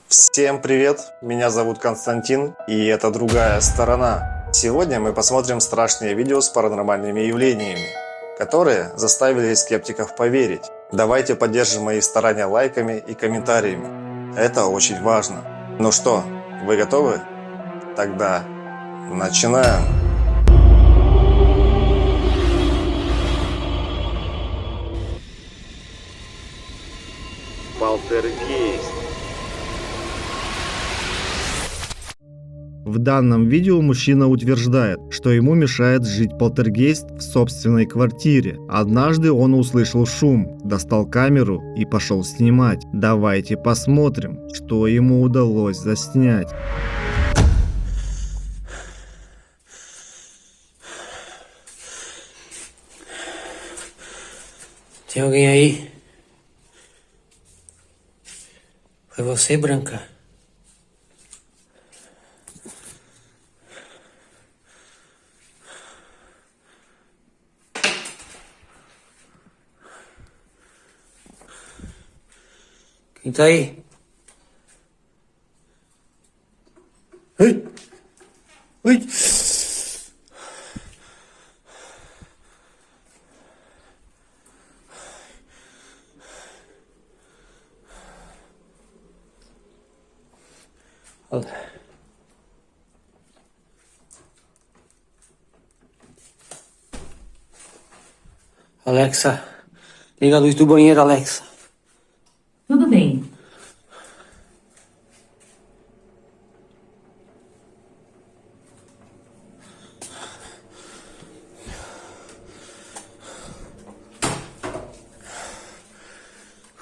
Всем привет, меня зовут Константин, и это «Другая сторона». Сегодня мы посмотрим страшные видео с паранормальными явлениями, которые заставили скептиков поверить. Давайте поддержим мои старания лайками и комментариями. Это очень важно. Ну что, вы готовы? Тогда начинаем. Полтергейст. В данном видео мужчина утверждает, что ему мешает жить полтергейст в собственной квартире. Однажды он услышал шум, достал камеру и пошел снимать. Давайте посмотрим, что ему удалось заснять. Tem alguém aí? Foi você, Branca? Quem tá aí? Ai! Ai! Alexa, liga a luz do banheiro, Alexa. Tudo bem.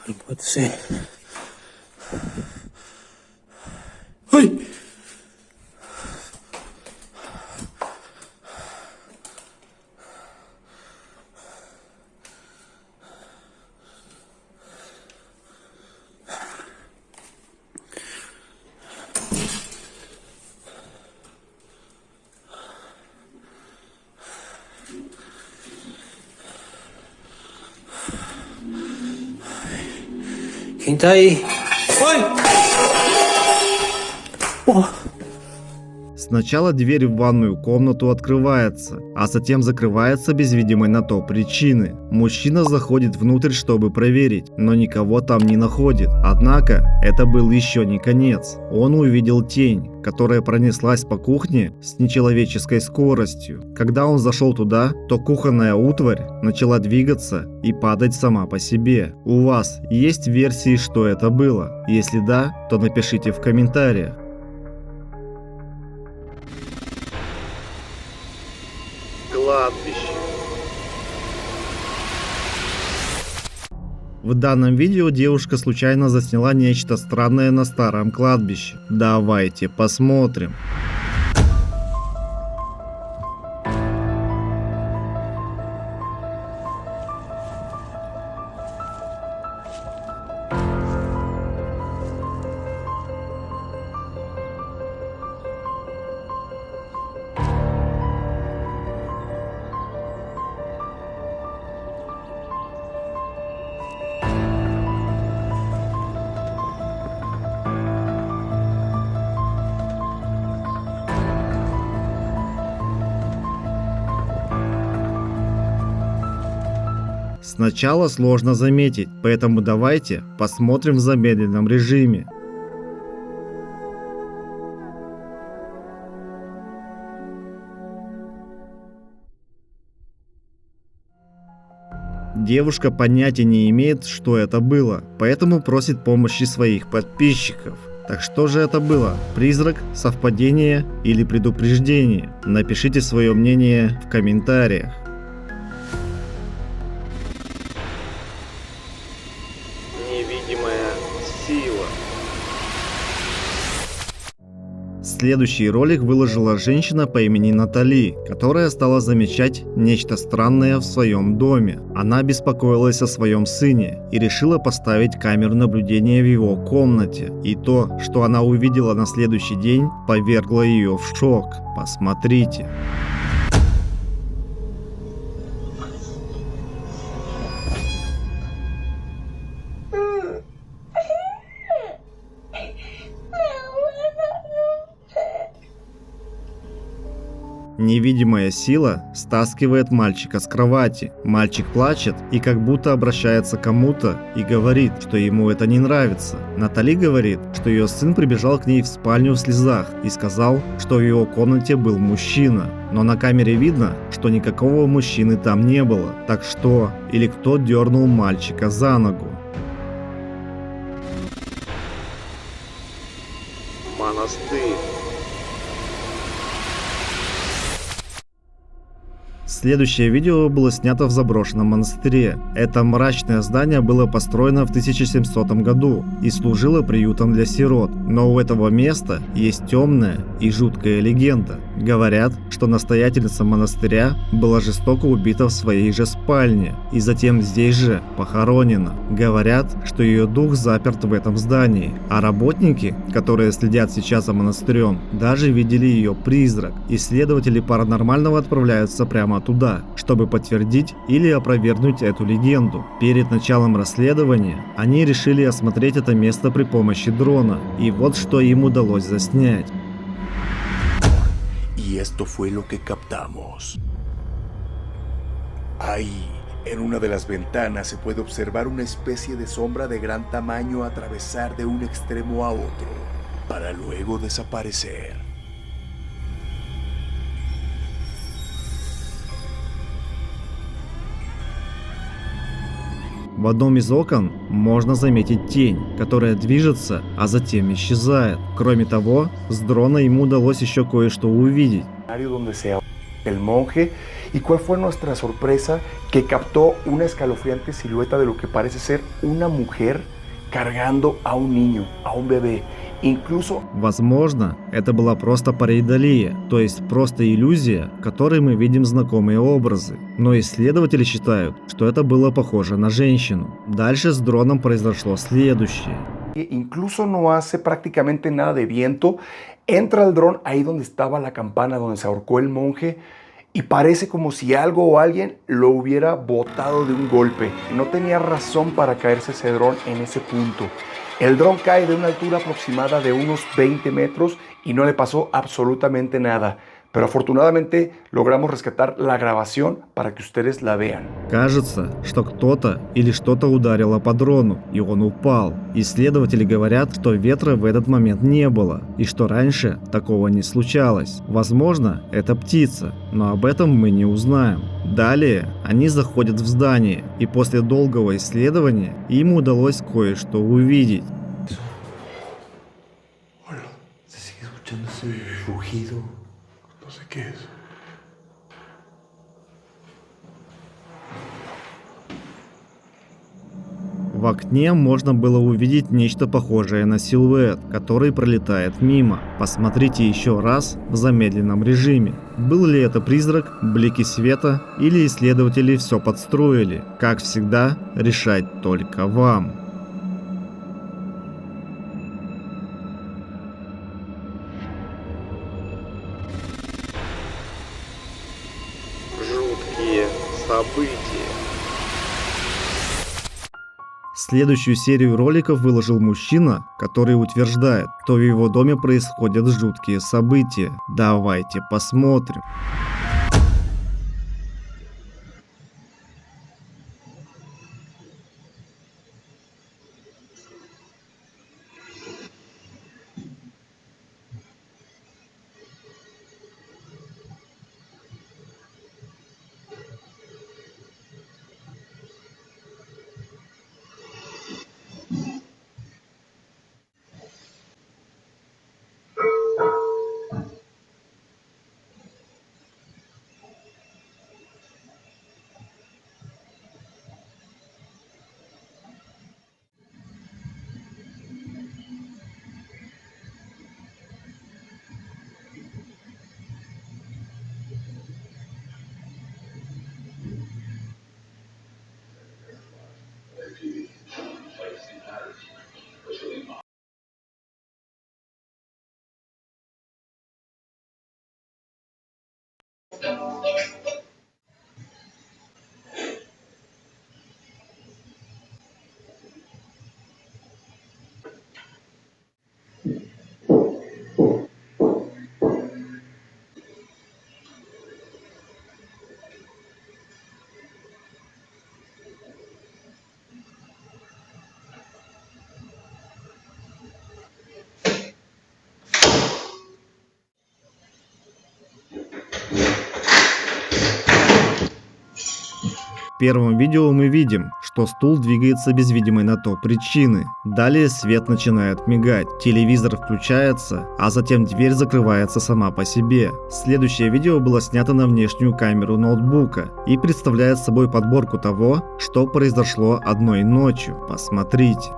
Não pode ser. Ai! Quem tá aí? Oi! О! Сначала дверь в ванную комнату открывается, а затем закрывается без видимой на то причины. Мужчина заходит внутрь, чтобы проверить, но никого там не находит. Однако, это был еще не конец. Он увидел тень, которая пронеслась по кухне с нечеловеческой скоростью. Когда он зашел туда, то кухонная утварь начала двигаться и падать сама по себе. У вас есть версии, что это было? Если да, то напишите в комментариях. Кладбище. В данном видео девушка случайно засняла нечто странное на старом кладбище. Давайте посмотрим. Сначала сложно заметить, поэтому давайте посмотрим в замедленном режиме. Девушка понятия не имеет, что это было, поэтому просит помощи своих подписчиков. Так что же это было? Призрак, совпадение или предупреждение? Напишите свое мнение в комментариях. Невидимая сила. Следующий ролик выложила женщина по имени Натали, которая стала замечать нечто странное в своем доме. Она беспокоилась о своем сыне и решила поставить камеру наблюдения в его комнате. И то, что она увидела на следующий день, повергло ее в шок. Посмотрите. Невидимая сила стаскивает мальчика с кровати. Мальчик плачет и как будто обращается к кому-то и говорит, что ему это не нравится. Натали говорит, что ее сын прибежал к ней в спальню в слезах и сказал, что в его комнате был мужчина. Но на камере видно, что никакого мужчины там не было. Так что, или кто дернул мальчика за ногу? Монастырь. Следующее видео было снято в заброшенном монастыре. Это мрачное здание было построено в 1700 году и служило приютом для сирот. Но у этого места есть темная и жуткая легенда. Говорят, что настоятельница монастыря была жестоко убита в своей же спальне и затем здесь же похоронена. Говорят, что ее дух заперт в этом здании, а работники, которые следят сейчас за монастырем, даже видели ее призрак. Исследователи паранормального отправляются прямо туда, чтобы подтвердить или опровергнуть эту легенду. Перед началом расследования они решили осмотреть это место при помощи дрона, и вот что им удалось заснять. Y esto fue lo que captamos. Ahí, en una de las ventanas se puede observar una especie de sombra de gran tamaño atravesar de un extremo a otro, para luego desaparecer. В одном из окон можно заметить тень, которая движется, а затем исчезает. Кроме того, с дрона ему удалось еще кое-что увидеть. Donde se ahogó el monje, y cuál fue nuestra sorpresa que captó una escalofriante silueta de lo que parece ser una mujer cargando a un niño, a un bebé. Incluso... Возможно, это была просто парейдолия, то есть просто иллюзия, в которой мы видим знакомые образы. Но исследователи считают, что это было похоже на женщину. Дальше с дроном произошло следующее. Incluso no hace prácticamente nada de viento. Entra el dron ahí donde estaba la campana donde se ahorcó el monje y parece como si algo o alguien lo hubiera botado de un golpe. No tenía razón para caerse ese dron en ese punto. El dron cae de una altura aproximada de unos 20 metros y no le pasó absolutamente nada. Pero afortunadamente logramos rescatar la grabación para que ustedes la vean. Кажется, что кто-то или что-то ударило по дрону, и он упал. Исследователи говорят, что ветра в этот момент не было, и что раньше такого не случалось. Возможно, это птица, но об этом мы не узнаем. Далее они заходят в здание, и после долгого исследования им удалось кое-что увидеть. ¿Se sigue escuchando ese rugido? No sé qué es. В окне можно было увидеть нечто похожее на силуэт, который пролетает мимо. Посмотрите еще раз в замедленном режиме. Был ли это призрак, блики света или исследователи все подстроили? Как всегда, решать только вам. Жуткие события. Следующую серию роликов выложил мужчина, который утверждает, что в его доме происходят жуткие события. Давайте посмотрим. первом видео мы видим, что стул двигается без видимой на то причины. Далее свет начинает мигать, телевизор включается, а затем дверь закрывается сама по себе. Следующее видео было снято на внешнюю камеру ноутбука и представляет собой подборку того, что произошло одной ночью. Посмотрите.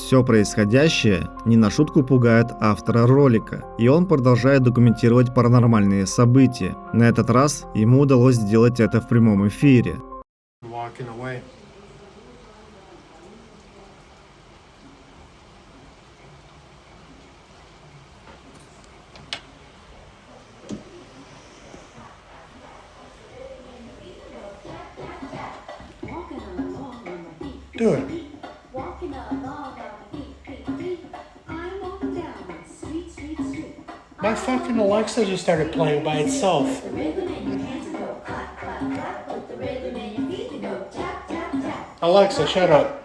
Все происходящее не на шутку пугает автора ролика, и он продолжает документировать паранормальные события. На этот раз ему удалось сделать это в прямом эфире. Dude, Walking along down the beat. I'm walking down the street. my fucking Alexa just started playing by itself. The rhythm in your hands to go clap, clap, clap. With the rhythm in your feet to go tap, tap, tap. Alexa, shut up.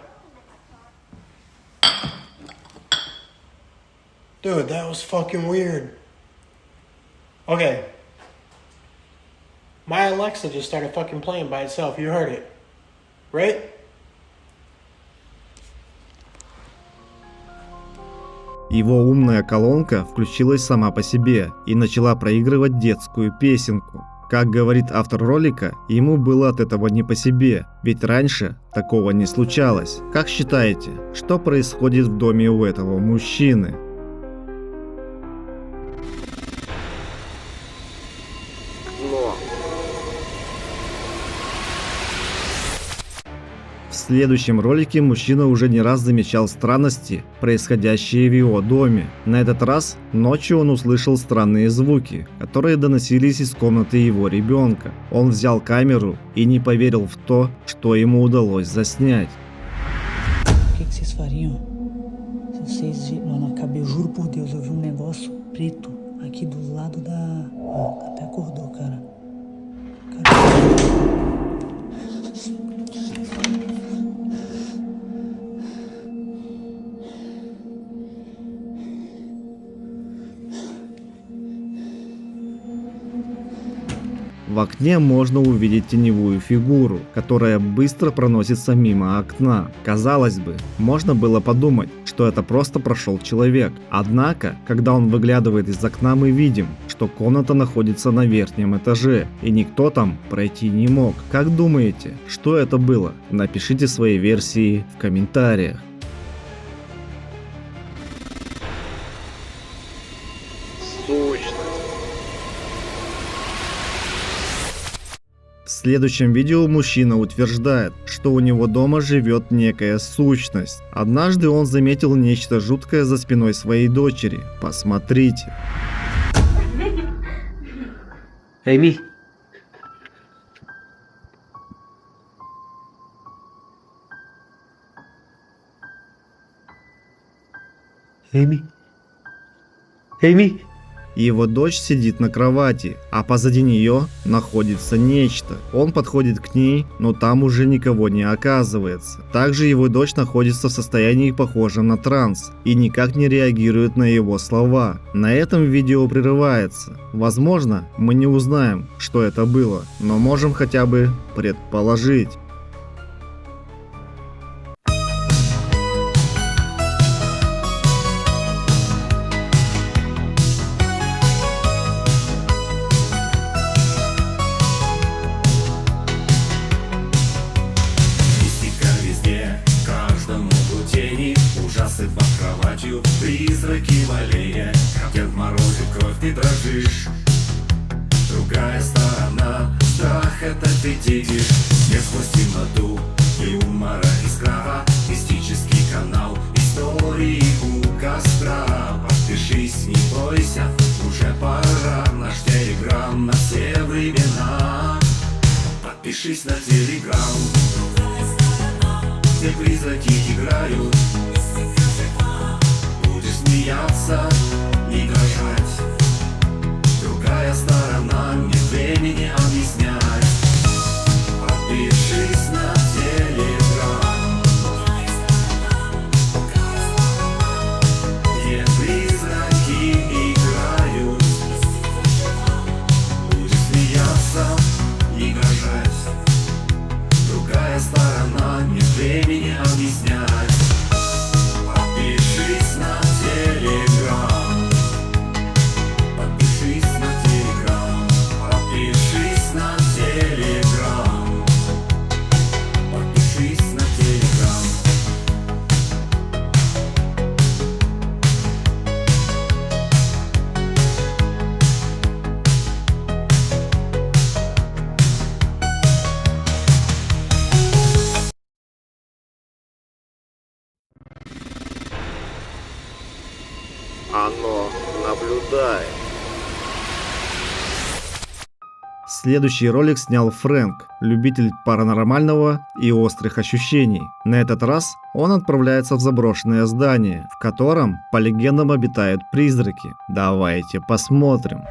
Dude, that was fucking weird. Okay. My Alexa just started fucking playing by itself. You heard it. Right? Его умная колонка включилась сама по себе и начала проигрывать детскую песенку. Как говорит автор ролика, ему было от этого не по себе, ведь раньше такого не случалось. Как считаете, что происходит в доме у этого мужчины? Зло. В следующем ролике мужчина уже не раз замечал странности, происходящие в его доме. На этот раз ночью он услышал странные звуки, которые доносились из комнаты его rебенка. Он взял камеру и не поверил в то, что ему удалось заснять. O que vocês fariam se vocês não acabei, eu juro por Deus, eu vi negócio preto aqui do lado da. Ó, até acordou, cara. В окне можно увидеть теневую фигуру, которая быстро проносится мимо окна. Казалось бы, можно было подумать, что это просто прошел человек. Однако, когда он выглядывает из окна, мы видим, что комната находится на верхнем этаже, и никто там пройти не мог. Как думаете, что это было? Напишите свои версии в комментариях. Сущность. В следующем видео мужчина утверждает, что у него дома живет некая сущность. Однажды он заметил нечто жуткое за спиной своей дочери. Посмотрите. Amy. Amy. Его дочь сидит на кровати, а позади нее находится нечто. Он подходит к ней, но там уже никого не оказывается. Также его дочь находится в состоянии, похожем на транс, и никак не реагирует на его слова. На этом видео прерывается. Возможно, мы не узнаем, что это было, но можем хотя бы предположить. кроватью, призраки в аллее, как дед морозит кровь, ты дрожишь. Другая сторона, страх это ты тихишь. Свет сквозь темноту, юмора искра, мистический канал, истории у костра. Подпишись, не бойся, уже пора, наш телеграм на все времена. Подпишись на телеграм, где призраки играют. Будешь смеяться, не дрожать. Другая сторона, нет времени объяснять. Подпишись на телеграм, где призраки играют. Будешь смеяться, не дрожать. Другая сторона, нет времени объяснять. Подпишись на телеграм. Подпишись на телеграм. Подпишись на телеграм. Подпишись на телеграм. Оно наблюдает. Следующий ролик снял Фрэнк, любитель паранормального и острых ощущений. На этот раз он отправляется в заброшенное здание, в котором, по легендам, обитают призраки. Давайте посмотрим.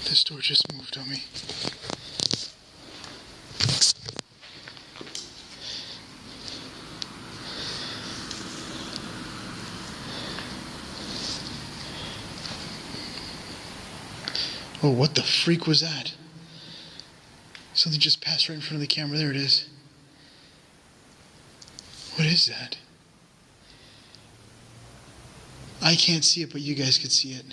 This door just moved on me. Oh, what the freak was that? Something just passed right in front of the camera. There it is. What is that? I can't see it, but you guys could see it.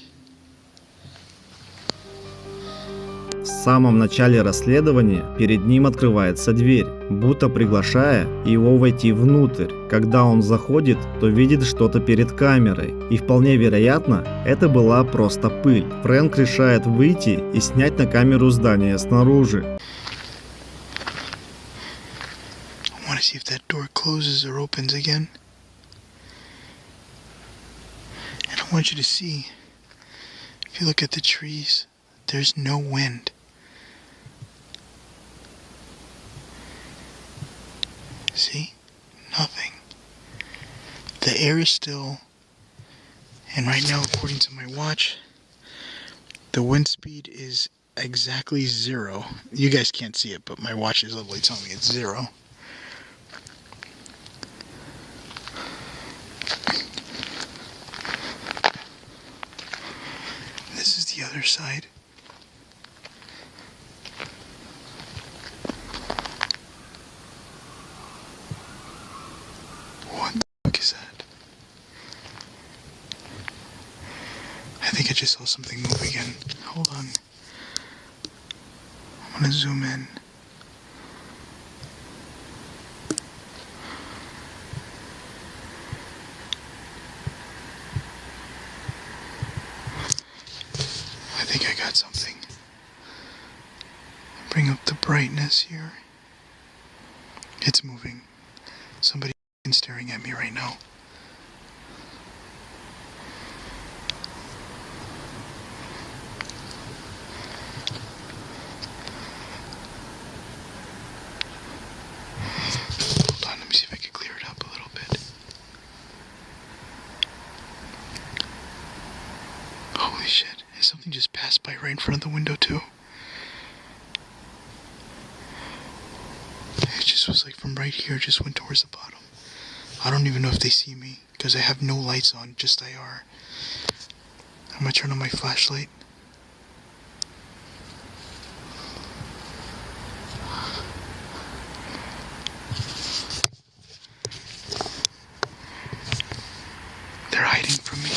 В самом начале расследования перед ним открывается дверь, будто приглашая его войти внутрь. Когда он заходит, то видит что-то перед камерой, и вполне вероятно, это была просто пыль. Фрэнк решает выйти и снять на камеру здание снаружи. I want to see if that door closes or opens again. And I want you to see, if you look at the trees, there's no wind. See? Nothing. The air is still, and right now, according to my watch, the wind speed is exactly 0. You guys can't see it, but my watch is literally telling me it's 0. This is the other side. What the fuck is that? I think I just saw something move again. Hold on. I'm gonna zoom in. I think I got something. Bring up the brightness here. It's moving. Somebody staring at me right now. Hold on, let me see if I can clear it up a little bit. Holy shit, and something just passed by right in front of the window too. It just was like from right here, just went towards the bottom. I don't even know if they see me, because I have no lights on, just IR. I'm gonna turn on my flashlight. They're hiding from me.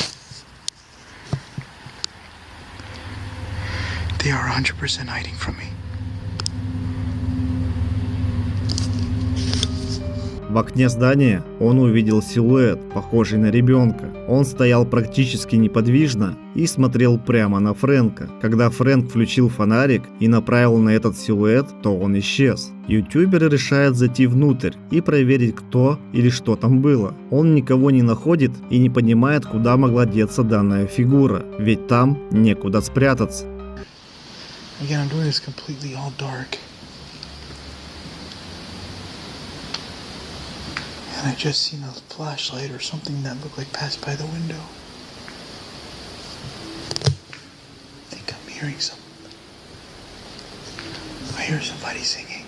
They are 100% hiding from me. В окне здания он увидел силуэт, похожий на ребенка. Он стоял практически неподвижно и смотрел прямо на Фрэнка. Когда Фрэнк включил фонарик и направил на этот силуэт, то он исчез. Ютубер решает зайти внутрь и проверить, кто или что там было. Он никого не находит и не понимает, куда могла деться данная фигура, ведь там некуда спрятаться. Again, I'm doing this completely all dark. And I just seen a flashlight or something that looked like passed by the window. I think I'm hearing something. I hear somebody singing.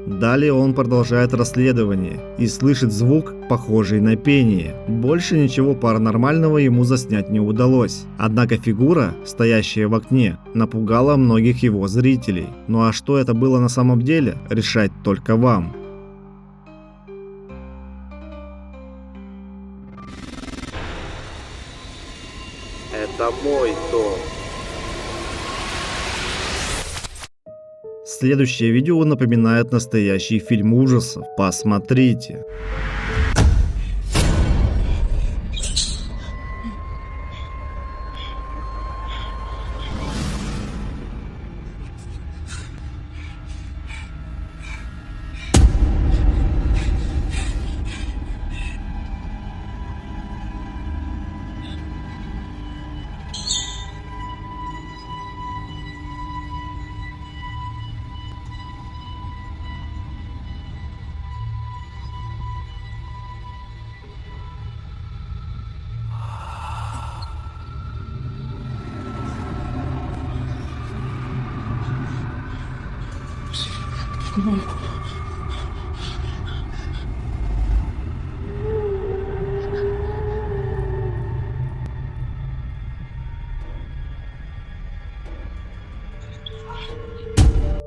Далее он продолжает расследование и слышит звук, похожий на пение. Больше ничего паранормального ему заснять не удалось. Однако фигура, стоящая в окне, напугала многих его зрителей. Ну а что это было на самом деле, решать только вам. Это мой дом. Следующее видео напоминает настоящий фильм ужасов. Посмотрите.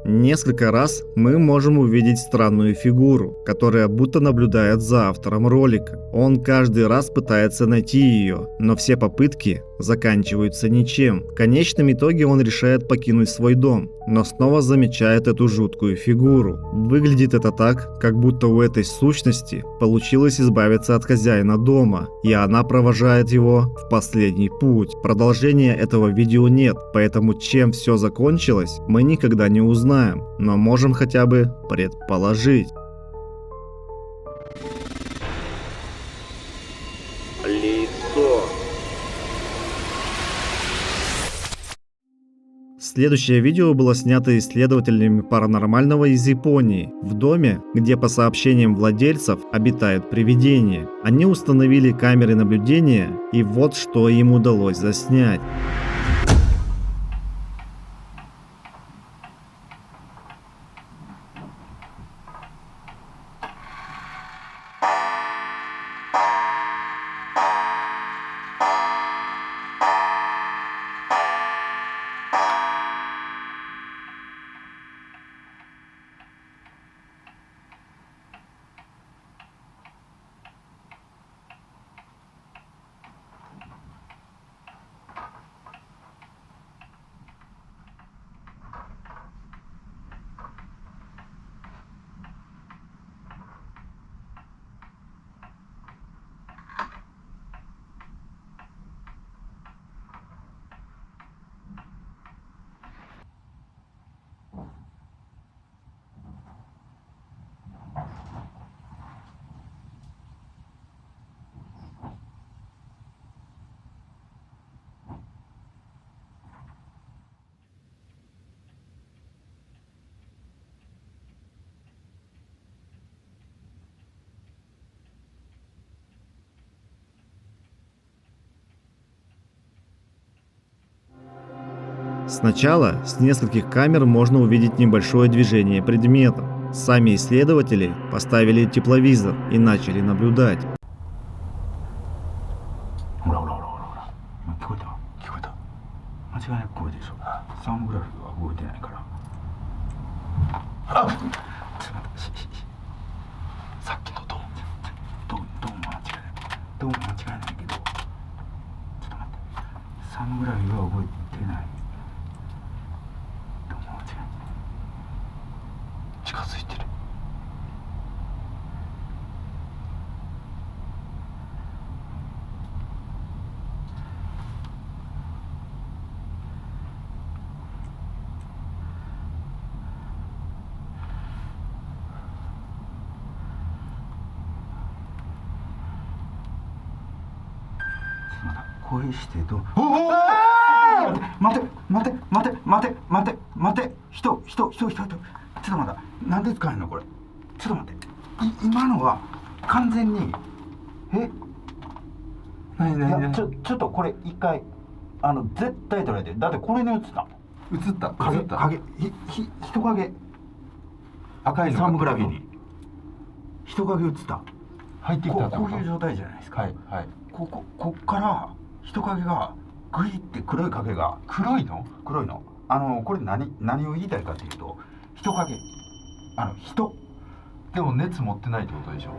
Несколько раз мы можем увидеть странную фигуру, которая будто наблюдает за автором ролика. Он каждый раз пытается найти ее, но все попытки заканчиваются ничем. В конечном итоге он решает покинуть свой дом, но снова замечает эту жуткую фигуру. Выглядит это так, как будто у этой сущности получилось избавиться от хозяина дома, и она провожает его в последний путь. Продолжения этого видео нет, поэтому чем все закончилось, мы никогда не узнаем, но можем хотя бы предположить. Лицо. Следующее видео было снято исследователями паранормального из Японии в доме, где по сообщениям владельцев обитают привидения. Они установили камеры наблюдения, и вот что им удалось заснять. Сначала с нескольких камер можно увидеть небольшое движение предметов. Сами исследователи поставили тепловизор и начали наблюдать. ぐらいは覚えてないと思うぜ。近づいてる。声してどう。待て。人。ちょっと待った。なんで使えんのこれ。ちょっと待って。今のは完全に。ちょっとこれ一回絶対取られてる。だってこれに映った。影。人影。赤いの。サムグラビに。人影映った。入ってきた。こういう状態じゃないですか。はい。こっから人影がグイって黒い影が。黒いの。これ何を言いたいかというと、人影。人。でも熱持ってないってことでしょ。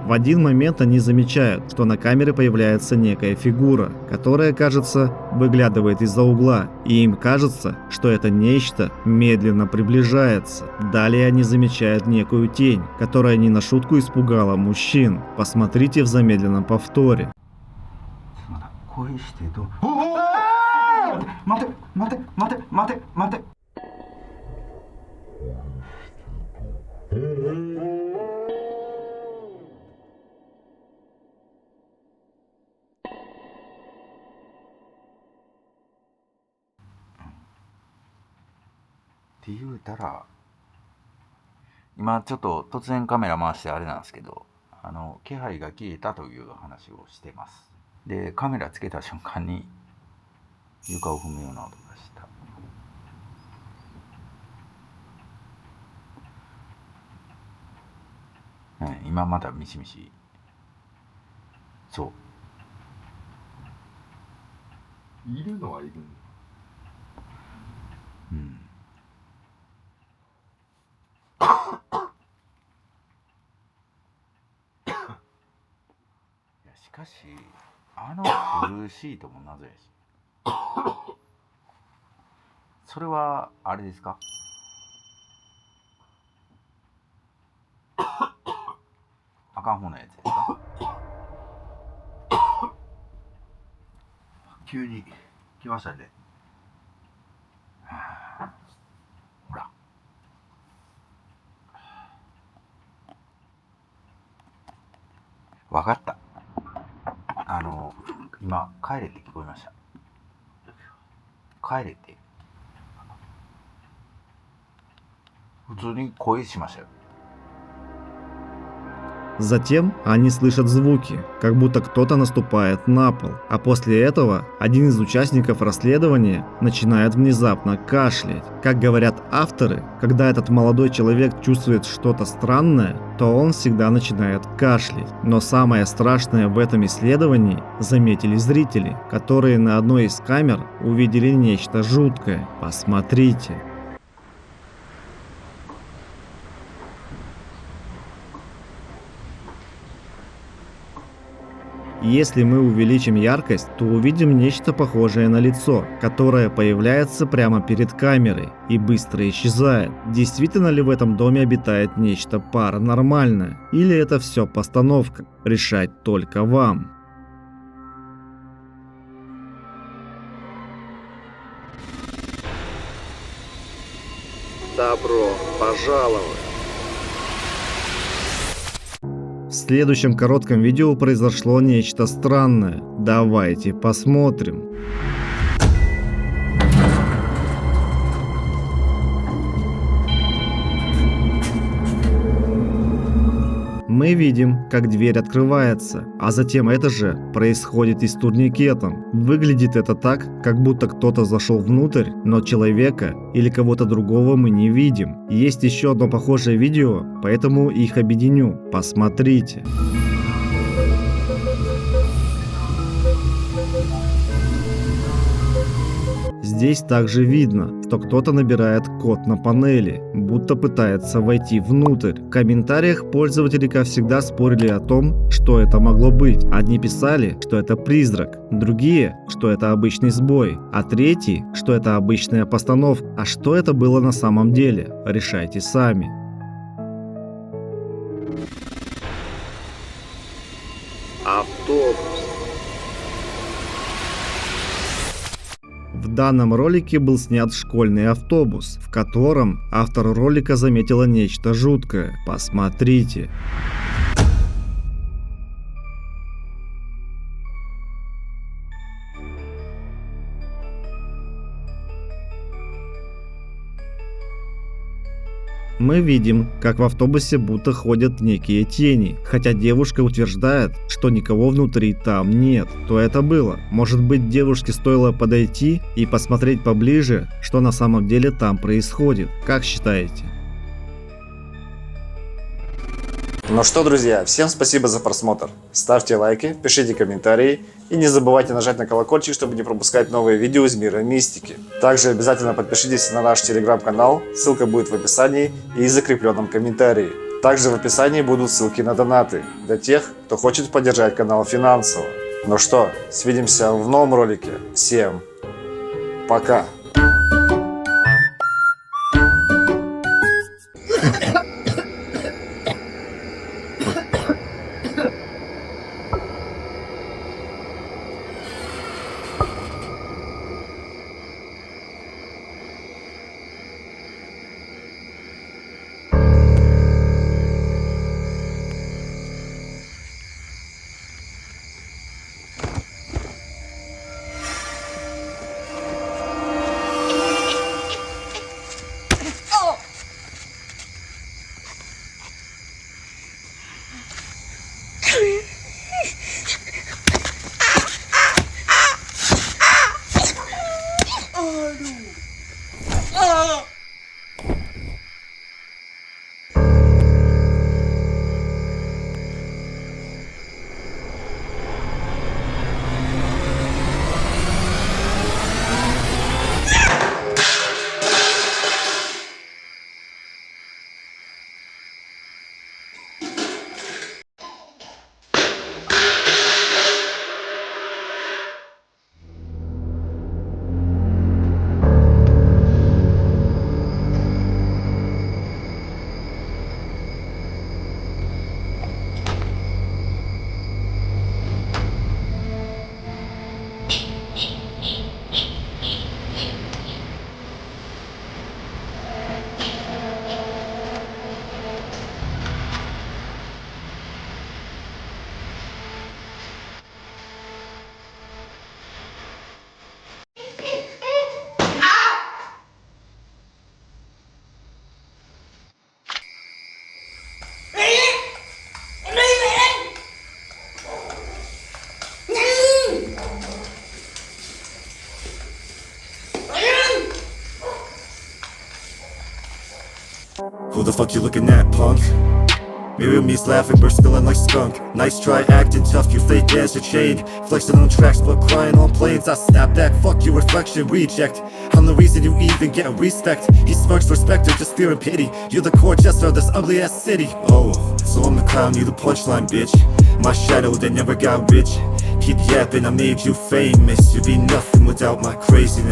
В один момент они замечают, что на камере появляется некая фигура, которая, кажется, выглядывает из-за угла, и им кажется, что это нечто медленно приближается. Далее они замечают некую тень, которая не на шутку испугала мужчин. Посмотрите в замедленном повторе. 声してどう。待て。って言うたら、今ちょっと突然カメラ回してあれなんですけど、気配が消えたという話をしてます。で、カメラつけた瞬間に床を踏むような音がした。今まだミシミシ。そう。いるのはいる。しかし、ブルーシートも謎やし。それは、あれですか？あかん方のやつですか？急に来ましたね。ほら。わかった。今、帰れって聞こえました。帰れって。普通に声しましたよ。Затем они слышат звуки, как будто кто-то наступает на пол. А после этого один из участников расследования начинает внезапно кашлять. Как говорят авторы, когда этот молодой человек чувствует что-то странное, то он всегда начинает кашлять. Но самое страшное в этом исследовании заметили зрители, которые на одной из камер увидели нечто жуткое. Посмотрите. Если мы увеличим яркость, то увидим нечто похожее на лицо, которое появляется прямо перед камерой и быстро исчезает. Действительно ли в этом доме обитает нечто паранормальное? Или это все постановка? Решать только вам. Добро пожаловать! В следующем коротком видео произошло нечто странное. Давайте посмотрим. Мы видим, как дверь открывается, а затем это же происходит и с турникетом. Выглядит это так, как будто кто-то зашел внутрь, но человека или кого-то другого мы не видим. Есть еще одно похожее видео, поэтому их объединю. Посмотрите. Здесь также видно, что кто-то набирает код на панели, будто пытается войти внутрь. В комментариях пользователи, как всегда, спорили о том, что это могло быть. Одни писали, что это призрак, другие, что это обычный сбой, а третьи, что это обычная постановка. А что это было на самом деле? Решайте сами. Автобус. В данном ролике был снят школьный автобус, в котором автор ролика заметила нечто жуткое. Посмотрите. Мы видим, как в автобусе будто ходят некие тени, хотя девушка утверждает, что никого внутри там нет. Что это было? Может быть, девушке стоило подойти и посмотреть поближе, что на самом деле там происходит? Как считаете? Ну что, друзья, всем спасибо за просмотр. Ставьте лайки, пишите комментарии и не забывайте нажать на колокольчик, чтобы не пропускать новые видео из мира мистики. Также обязательно подпишитесь на наш телеграм-канал, ссылка будет в описании и закрепленном комментарии. Также в описании будут ссылки на донаты для тех, кто хочет поддержать канал финансово. Ну что, свидимся в новом ролике. Всем пока! Who the fuck you looking at, punk? Mirror me's laughing, burst spilling like skunk. Nice try acting tough, you fake as your chain. Flexing on tracks, but crying on planes. I snap back, fuck your reflection, reject. I'm the reason you even get respect. He smirks for specter, just fear and pity. You're the core jester of this ugly ass city. Oh, so I'm the clown, you the punchline, bitch. My shadow, they never got rich. Keep yapping, I made you famous. You'd be nothing without my craziness.